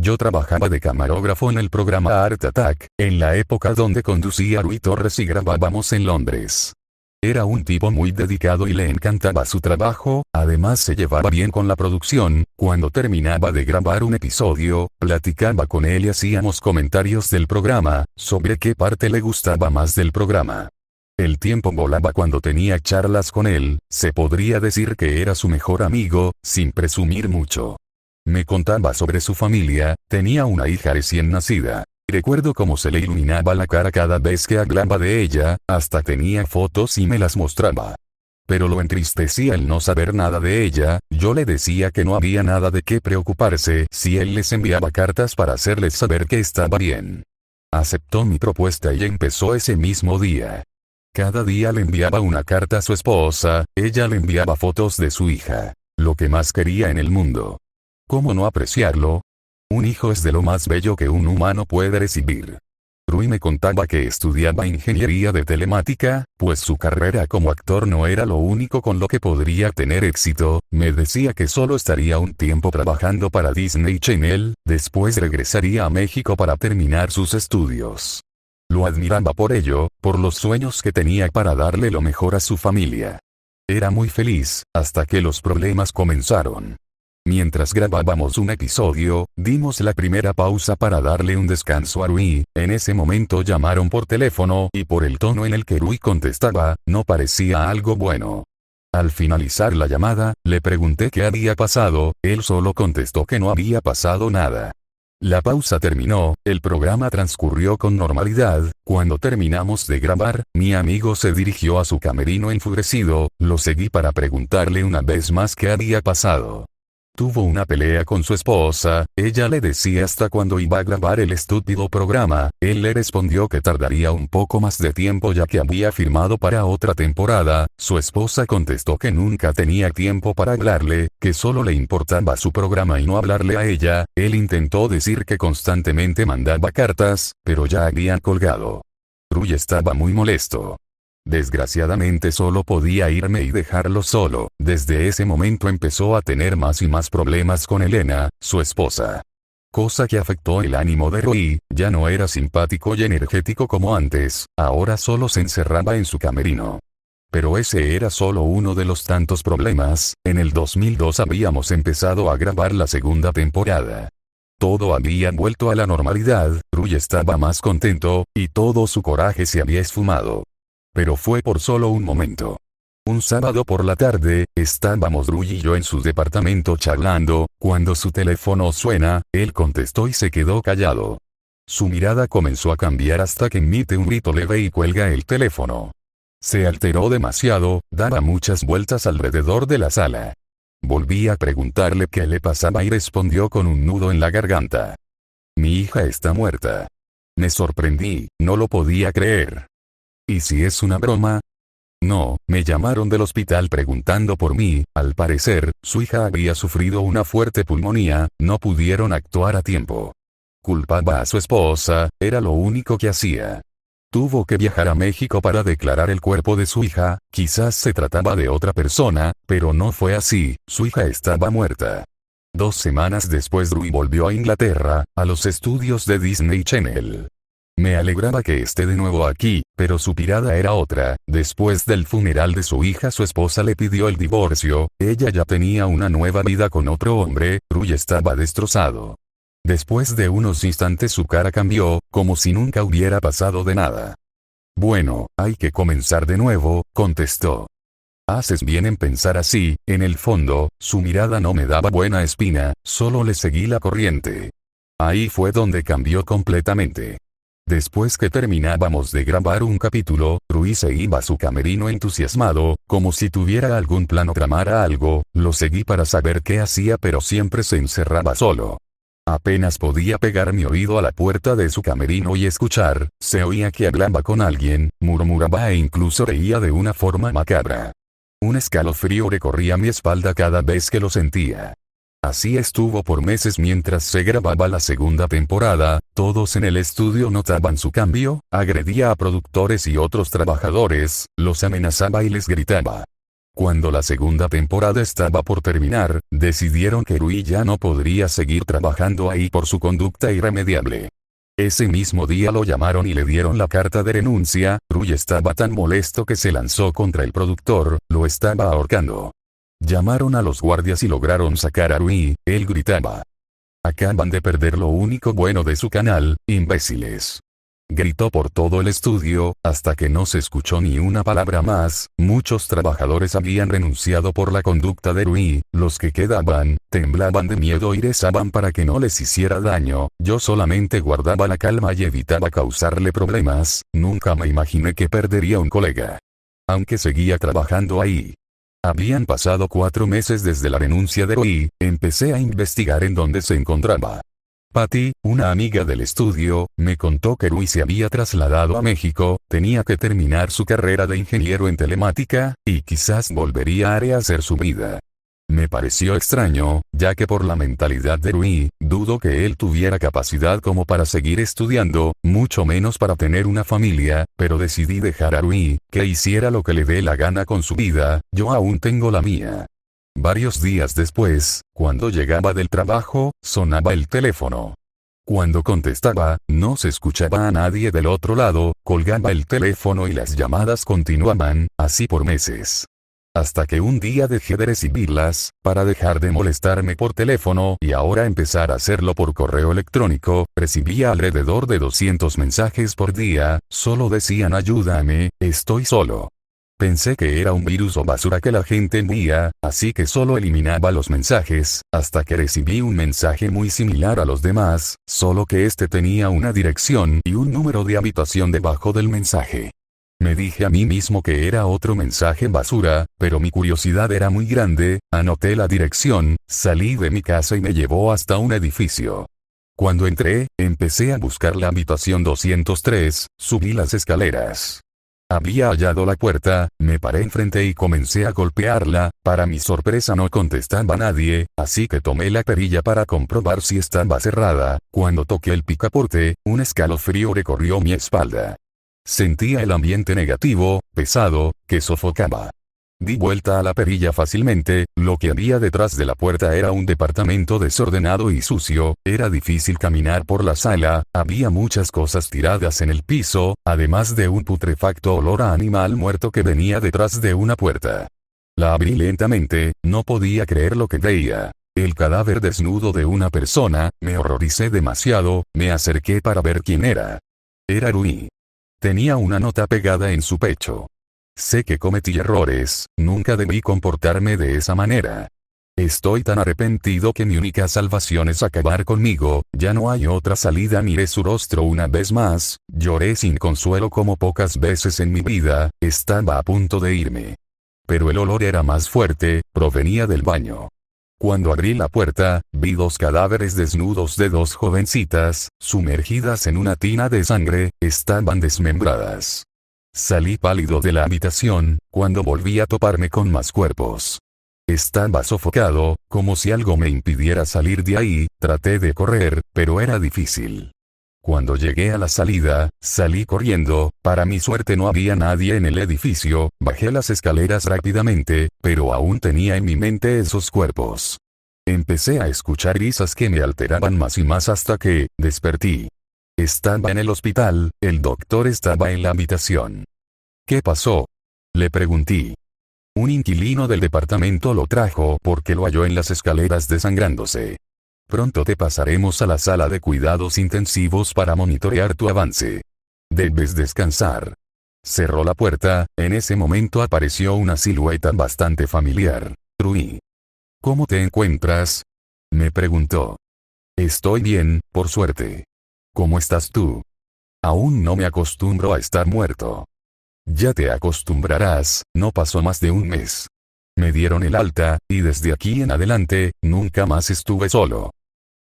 Yo trabajaba de camarógrafo en el programa Art Attack, en la época donde conducía Rui Torres y grabábamos en Londres. Era un tipo muy dedicado y le encantaba su trabajo, además se llevaba bien con la producción. Cuando terminaba de grabar un episodio, platicaba con él y hacíamos comentarios del programa, sobre qué parte le gustaba más del programa. El tiempo volaba cuando tenía charlas con él, se podría decir que era su mejor amigo, sin presumir mucho. Me contaba sobre su familia, tenía una hija recién nacida. Recuerdo cómo se le iluminaba la cara cada vez que hablaba de ella, hasta tenía fotos y me las mostraba. Pero lo entristecía el no saber nada de ella. Yo le decía que no había nada de qué preocuparse si él les enviaba cartas para hacerles saber que estaba bien. Aceptó mi propuesta y empezó ese mismo día. Cada día le enviaba una carta a su esposa, ella le enviaba fotos de su hija. Lo que más quería en el mundo. ¿Cómo no apreciarlo? Un hijo es de lo más bello que un humano puede recibir. Rui me contaba que estudiaba ingeniería de telemática, pues su carrera como actor no era lo único con lo que podría tener éxito. Me decía que solo estaría un tiempo trabajando para Disney Channel, después regresaría a México para terminar sus estudios. Lo admiraba por ello, por los sueños que tenía para darle lo mejor a su familia. Era muy feliz, hasta que los problemas comenzaron. Mientras grabábamos un episodio, dimos la primera pausa para darle un descanso a Rui. En ese momento llamaron por teléfono y por el tono en el que Rui contestaba, no parecía algo bueno. Al finalizar la llamada, le pregunté qué había pasado, él solo contestó que no había pasado nada. La pausa terminó, el programa transcurrió con normalidad. Cuando terminamos de grabar, mi amigo se dirigió a su camerino enfurecido, lo seguí para preguntarle una vez más qué había pasado. Tuvo una pelea con su esposa, ella le decía hasta cuándo iba a grabar el estúpido programa, él le respondió que tardaría un poco más de tiempo ya que había firmado para otra temporada. Su esposa contestó que nunca tenía tiempo para hablarle, que solo le importaba su programa y no hablarle a ella. Él intentó decir que constantemente mandaba cartas, pero ya habían colgado. Rui estaba muy molesto. Desgraciadamente solo podía irme y dejarlo solo. Desde ese momento empezó a tener más y más problemas con Elena, su esposa. Cosa que afectó el ánimo de Rui, ya no era simpático y energético como antes, ahora solo se encerraba en su camerino. Pero ese era solo uno de los tantos problemas. En el 2002 habíamos empezado a grabar la segunda temporada. Todo había vuelto a la normalidad, Rui estaba más contento, y todo su coraje se había esfumado. Pero fue por solo un momento. Un sábado por la tarde, estábamos Rui y yo en su departamento charlando, cuando su teléfono suena, él contestó y se quedó callado. Su mirada comenzó a cambiar hasta que emite un grito leve y cuelga el teléfono. Se alteró demasiado, daba muchas vueltas alrededor de la sala. Volví a preguntarle qué le pasaba y respondió con un nudo en la garganta. Mi hija está muerta. Me sorprendí, no lo podía creer. ¿Y si es una broma? No, me llamaron del hospital preguntando por mí. Al parecer, su hija había sufrido una fuerte pulmonía, no pudieron actuar a tiempo. Culpaba a su esposa, era lo único que hacía. Tuvo que viajar a México para declarar el cuerpo de su hija. Quizás se trataba de otra persona, pero no fue así, su hija estaba muerta. 2 semanas después Rui volvió a Inglaterra, a los estudios de Disney Channel. Me alegraba que esté de nuevo aquí, pero su tirada era otra. Después del funeral de su hija, su esposa le pidió el divorcio. Ella ya tenía una nueva vida con otro hombre. Rui estaba destrozado. Después de unos instantes su cara cambió, como si nunca hubiera pasado de nada. Bueno, hay que comenzar de nuevo, contestó. Haces bien en pensar así. En el fondo, su mirada no me daba buena espina, solo le seguí la corriente. Ahí fue donde cambió completamente. Después que terminábamos de grabar un capítulo, Rui se iba a su camerino entusiasmado, como si tuviera algún plan o tramara algo. Lo seguí para saber qué hacía, pero siempre se encerraba solo. Apenas podía pegar mi oído a la puerta de su camerino y escuchar, se oía que hablaba con alguien, murmuraba e incluso reía de una forma macabra. Un escalofrío recorría mi espalda cada vez que lo sentía. Así estuvo por meses mientras se grababa la segunda temporada. Todos en el estudio notaban su cambio, agredía a productores y otros trabajadores, los amenazaba y les gritaba. Cuando la segunda temporada estaba por terminar, decidieron que Rui ya no podría seguir trabajando ahí por su conducta irremediable. Ese mismo día lo llamaron y le dieron la carta de renuncia. Rui estaba tan molesto que se lanzó contra el productor, lo estaba ahorcando. Llamaron a los guardias y lograron sacar a Rui. Él gritaba: "Acaban de perder lo único bueno de su canal, imbéciles". Gritó por todo el estudio, hasta que no se escuchó ni una palabra más. Muchos trabajadores habían renunciado por la conducta de Rui. Los que quedaban, temblaban de miedo y rezaban para que no les hiciera daño. Yo solamente guardaba la calma y evitaba causarle problemas. Nunca me imaginé que perdería un colega. Aunque seguía trabajando ahí. Habían pasado 4 meses desde la renuncia de Rui. Empecé a investigar en dónde se encontraba. Patty, una amiga del estudio, me contó que Rui se había trasladado a México, tenía que terminar su carrera de ingeniero en telemática, y quizás volvería a rehacer su vida. Me pareció extraño, ya que por la mentalidad de Rui, dudo que él tuviera capacidad como para seguir estudiando, mucho menos para tener una familia, pero decidí dejar a Rui, que hiciera lo que le dé la gana con su vida. Yo aún tengo la mía. Varios días después, cuando llegaba del trabajo, sonaba el teléfono. Cuando contestaba, no se escuchaba a nadie del otro lado, colgaba el teléfono y las llamadas continuaban, así por meses. Hasta que un día dejé de recibirlas, para dejar de molestarme por teléfono y ahora empezar a hacerlo por correo electrónico. Recibía alrededor de 200 mensajes por día, solo decían: "Ayúdame, estoy solo". Pensé que era un virus o basura que la gente envía, así que solo eliminaba los mensajes, hasta que recibí un mensaje muy similar a los demás, solo que este tenía una dirección y un número de habitación debajo del mensaje. Me dije a mí mismo que era otro mensaje basura, pero mi curiosidad era muy grande. Anoté la dirección, salí de mi casa y me llevó hasta un edificio. Cuando entré, empecé a buscar la habitación 203, subí las escaleras. Había hallado la puerta, me paré enfrente y comencé a golpearla. Para mi sorpresa no contestaba nadie, así que tomé la perilla para comprobar si estaba cerrada. Cuando toqué el picaporte, un escalofrío recorrió mi espalda. Sentía el ambiente negativo, pesado, que sofocaba. Di vuelta a la perilla fácilmente. Lo que había detrás de la puerta era un departamento desordenado y sucio. Era difícil caminar por la sala, había muchas cosas tiradas en el piso, además de un putrefacto olor a animal muerto que venía detrás de una puerta. La abrí lentamente, no podía creer lo que veía. El cadáver desnudo de una persona. Me horroricé demasiado, me acerqué para ver quién era. Era Rui. Tenía una nota pegada en su pecho. Sé que cometí errores, nunca debí comportarme de esa manera. Estoy tan arrepentido que mi única salvación es acabar conmigo, ya no hay otra salida. Miré su rostro una vez más, lloré sin consuelo como pocas veces en mi vida. Estaba a punto de irme. Pero el olor era más fuerte, provenía del baño. Cuando abrí la puerta, vi 2 cadáveres desnudos de 2 jovencitas, sumergidas en una tina de sangre, estaban desmembradas. Salí pálido de la habitación. Cuando volví a toparme con más cuerpos. Estaba sofocado, como si algo me impidiera salir de ahí. Traté de correr, pero era difícil. Cuando llegué a la salida, salí corriendo. Para mi suerte no había nadie en el edificio. Bajé las escaleras rápidamente, pero aún tenía en mi mente esos cuerpos. Empecé a escuchar risas que me alteraban más y más hasta que desperté. Estaba en el hospital, el doctor estaba en la habitación. ¿Qué pasó?, le pregunté. Un inquilino del departamento lo trajo porque lo halló en las escaleras desangrándose. Pronto te pasaremos a la sala de cuidados intensivos para monitorear tu avance. Debes descansar. Cerró la puerta. En ese momento apareció una silueta bastante familiar. Rui. ¿Cómo te encuentras?, me preguntó. Estoy bien, por suerte. ¿Cómo estás tú? Aún no me acostumbro a estar muerto. Ya te acostumbrarás. No pasó más de un mes. Me dieron el alta, y desde aquí en adelante, nunca más estuve solo.